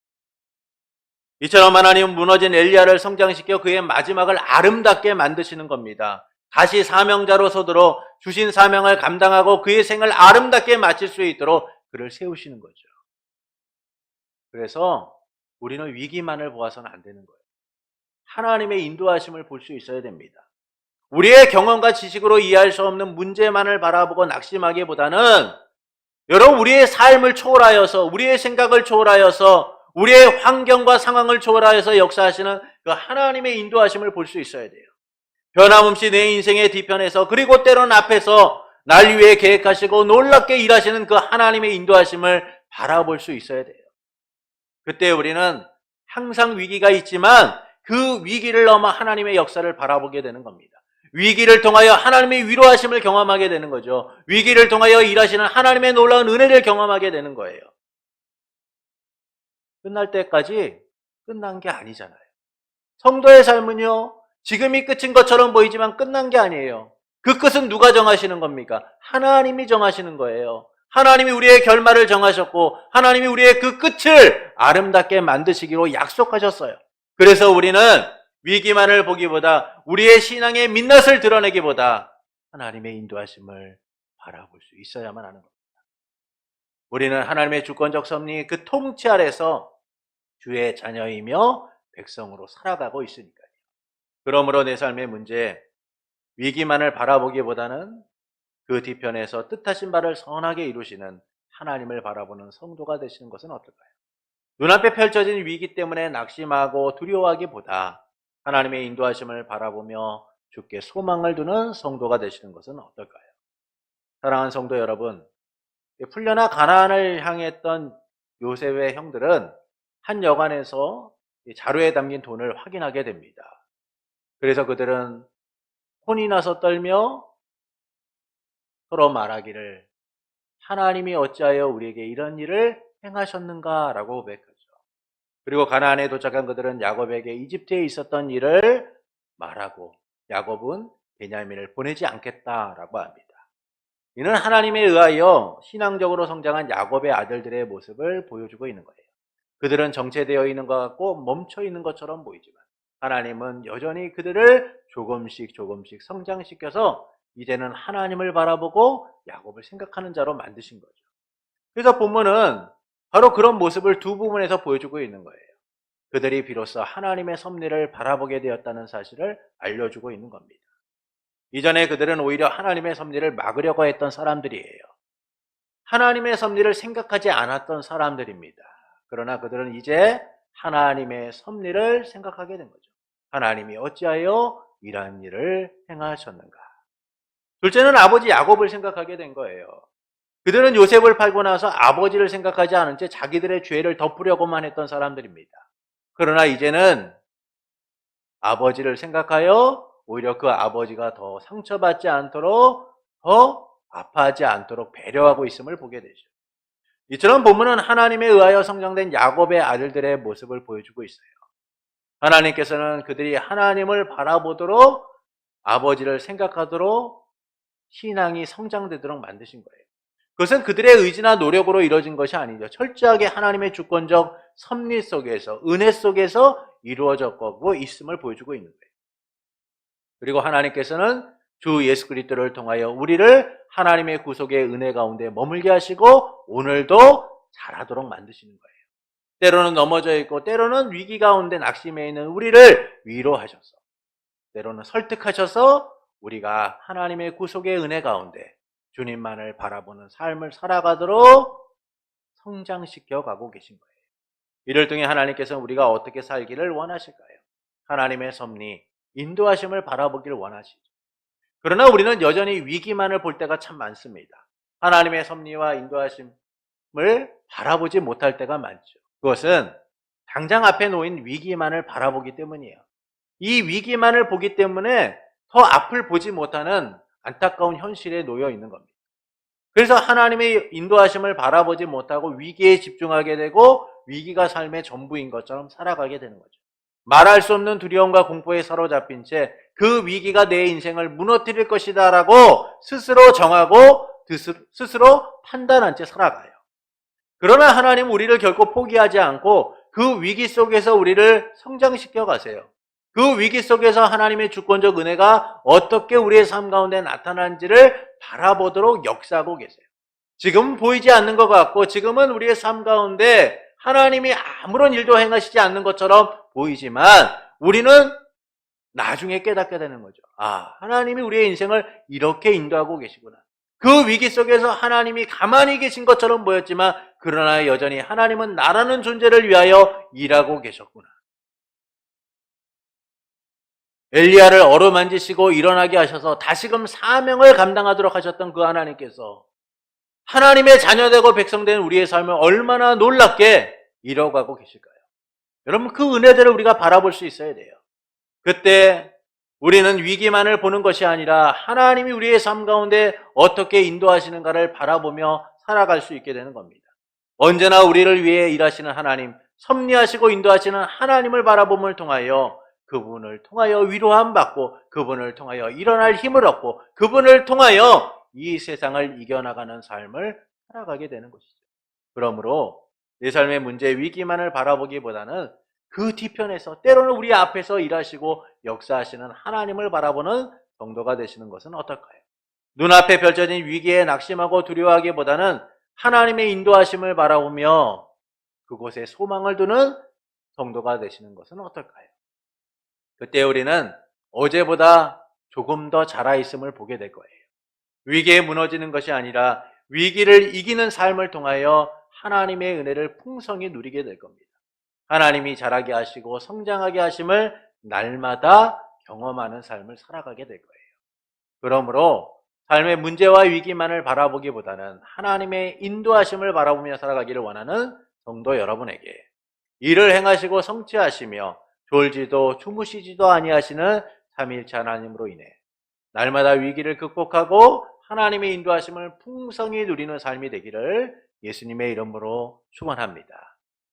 [SPEAKER 1] 이처럼 하나님은 무너진 엘리야를 성장시켜 그의 마지막을 아름답게 만드시는 겁니다. 다시 사명자로 서도록 주신 사명을 감당하고 그의 생을 아름답게 마칠 수 있도록 그를 세우시는 거죠. 그래서 우리는 위기만을 보아서는 안 되는 거예요. 하나님의 인도하심을 볼 수 있어야 됩니다. 우리의 경험과 지식으로 이해할 수 없는 문제만을 바라보고 낙심하기보다는 여러분 우리의 삶을 초월하여서 우리의 생각을 초월하여서 우리의 환경과 상황을 초월하여서 역사하시는 그 하나님의 인도하심을 볼 수 있어야 돼요. 변함없이 내 인생의 뒤편에서 그리고 때론 앞에서 날 위해 계획하시고 놀랍게 일하시는 그 하나님의 인도하심을 바라볼 수 있어야 돼요. 그때 우리는 항상 위기가 있지만 그 위기를 넘어 하나님의 역사를 바라보게 되는 겁니다. 위기를 통하여 하나님의 위로하심을 경험하게 되는 거죠. 위기를 통하여 일하시는 하나님의 놀라운 은혜를 경험하게 되는 거예요. 끝날 때까지 끝난 게 아니잖아요. 성도의 삶은요, 지금이 끝인 것처럼 보이지만 끝난 게 아니에요. 그 끝은 누가 정하시는 겁니까? 하나님이 정하시는 거예요. 하나님이 우리의 결말을 정하셨고 하나님이 우리의 그 끝을 아름답게 만드시기로 약속하셨어요. 그래서 우리는 위기만을 보기보다 우리의 신앙의 민낯을 드러내기보다 하나님의 인도하심을 바라볼 수 있어야만 하는 겁니다. 우리는 하나님의 주권적 섭리 그 통치 아래서 주의 자녀이며 백성으로 살아가고 있으니까요. 그러므로 내 삶의 문제, 위기만을 바라보기보다는 그 뒤편에서 뜻하신 바를 선하게 이루시는 하나님을 바라보는 성도가 되시는 것은 어떨까요? 눈앞에 펼쳐진 위기 때문에 낙심하고 두려워하기보다 하나님의 인도하심을 바라보며 주께 소망을 두는 성도가 되시는 것은 어떨까요? 사랑하는 성도 여러분, 풀려나 가나안을 향했던 요셉의 형들은 한 여관에서 자루에 담긴 돈을 확인하게 됩니다. 그래서 그들은 혼이 나서 떨며 서로 말하기를 하나님이 어찌하여 우리에게 이런 일을 행하셨는가 라고 고백하죠. 그리고 가나안에 도착한 그들은 야곱에게 이집트에 있었던 일을 말하고 야곱은 베냐민을 보내지 않겠다라고 합니다. 이는 하나님에 의하여 신앙적으로 성장한 야곱의 아들들의 모습을 보여주고 있는 거예요. 그들은 정체되어 있는 것 같고 멈춰 있는 것처럼 보이지만 하나님은 여전히 그들을 조금씩 성장시켜서 이제는 하나님을 바라보고 야곱을 생각하는 자로 만드신 거죠. 그래서 본문은 바로 그런 모습을 두 부분에서 보여주고 있는 거예요. 그들이 비로소 하나님의 섭리를 바라보게 되었다는 사실을 알려주고 있는 겁니다. 이전에 그들은 오히려 하나님의 섭리를 막으려고 했던 사람들이에요. 하나님의 섭리를 생각하지 않았던 사람들입니다. 그러나 그들은 이제 하나님의 섭리를 생각하게 된 거죠. 하나님이 어찌하여 이러한 일을 행하셨는가. 둘째는 아버지 야곱을 생각하게 된 거예요. 그들은 요셉을 팔고 나서 아버지를 생각하지 않은 채 자기들의 죄를 덮으려고만 했던 사람들입니다. 그러나 이제는 아버지를 생각하여 오히려 그 아버지가 더 상처받지 않도록, 더 아파하지 않도록 배려하고 있음을 보게 되죠. 이처럼 본문은 하나님에 의하여 성장된 야곱의 아들들의 모습을 보여주고 있어요. 하나님께서는 그들이 하나님을 바라보도록, 아버지를 생각하도록 신앙이 성장되도록 만드신 거예요. 그것은 그들의 의지나 노력으로 이루어진 것이 아니죠. 철저하게 하나님의 주권적 섭리 속에서, 은혜 속에서 이루어졌고 있음을 보여주고 있는 거예요. 그리고 하나님께서는 주 예수 그리스도를 통하여 우리를 하나님의 구속의 은혜 가운데 머물게 하시고 오늘도 잘하도록 만드시는 거예요. 때로는 넘어져 있고 때로는 위기 가운데 낙심해 있는 우리를 위로하셔서, 때로는 설득하셔서 우리가 하나님의 구속의 은혜 가운데 주님만을 바라보는 삶을 살아가도록 성장시켜 가고 계신 거예요. 이를 통해 하나님께서는 우리가 어떻게 살기를 원하실까요? 하나님의 섭리, 인도하심을 바라보기를 원하시죠. 그러나 우리는 여전히 위기만을 볼 때가 참 많습니다. 하나님의 섭리와 인도하심을 바라보지 못할 때가 많죠. 그것은 당장 앞에 놓인 위기만을 바라보기 때문이에요. 이 위기만을 보기 때문에 더 앞을 보지 못하는 안타까운 현실에 놓여 있는 겁니다. 그래서 하나님의 인도하심을 바라보지 못하고 위기에 집중하게 되고 위기가 삶의 전부인 것처럼 살아가게 되는 거죠. 말할 수 없는 두려움과 공포에 사로잡힌 채 그 위기가 내 인생을 무너뜨릴 것이다 라고 스스로 정하고 스스로 판단한 채 살아가요. 그러나 하나님은 우리를 결코 포기하지 않고 그 위기 속에서 우리를 성장시켜 가세요. 그 위기 속에서 하나님의 주권적 은혜가 어떻게 우리의 삶 가운데 나타나는지를 바라보도록 역사하고 계세요. 지금은 보이지 않는 것 같고 지금은 우리의 삶 가운데 하나님이 아무런 일도 행하시지 않는 것처럼 보이지만 우리는 나중에 깨닫게 되는 거죠. 아, 하나님이 우리의 인생을 이렇게 인도하고 계시구나. 그 위기 속에서 하나님이 가만히 계신 것처럼 보였지만 그러나 여전히 하나님은 나라는 존재를 위하여 일하고 계셨구나. 엘리야를 어루만지시고 일어나게 하셔서 다시금 사명을 감당하도록 하셨던 그 하나님께서 하나님의 자녀되고 백성된 우리의 삶을 얼마나 놀랍게 이뤄가고 계실까요? 여러분, 그 은혜들을 우리가 바라볼 수 있어야 돼요. 그때 우리는 위기만을 보는 것이 아니라 하나님이 우리의 삶 가운데 어떻게 인도하시는가를 바라보며 살아갈 수 있게 되는 겁니다. 언제나 우리를 위해 일하시는 하나님, 섭리하시고 인도하시는 하나님을 바라봄을 통하여 그분을 통하여 위로함 받고 그분을 통하여 일어날 힘을 얻고 그분을 통하여 이 세상을 이겨나가는 삶을 살아가게 되는 것이죠. 그러므로 내 삶의 문제, 위기만을 바라보기보다는 그 뒤편에서 때로는 우리 앞에서 일하시고 역사하시는 하나님을 바라보는 정도가 되시는 것은 어떨까요? 눈앞에 펼쳐진 위기에 낙심하고 두려워하기보다는 하나님의 인도하심을 바라보며 그곳에 소망을 두는 정도가 되시는 것은 어떨까요? 그때 우리는 어제보다 조금 더 자라있음을 보게 될 거예요. 위기에 무너지는 것이 아니라 위기를 이기는 삶을 통하여 하나님의 은혜를 풍성히 누리게 될 겁니다. 하나님이 자라게 하시고 성장하게 하심을 날마다 경험하는 삶을 살아가게 될 거예요. 그러므로 삶의 문제와 위기만을 바라보기보다는 하나님의 인도하심을 바라보며 살아가기를 원하는 성도 여러분에게 일을 행하시고 성취하시며 졸지도 주무시지도 아니하시는 삼위일체 하나님으로 인해 날마다 위기를 극복하고 하나님의 인도하심을 풍성히 누리는 삶이 되기를 예수님의 이름으로 축원합니다.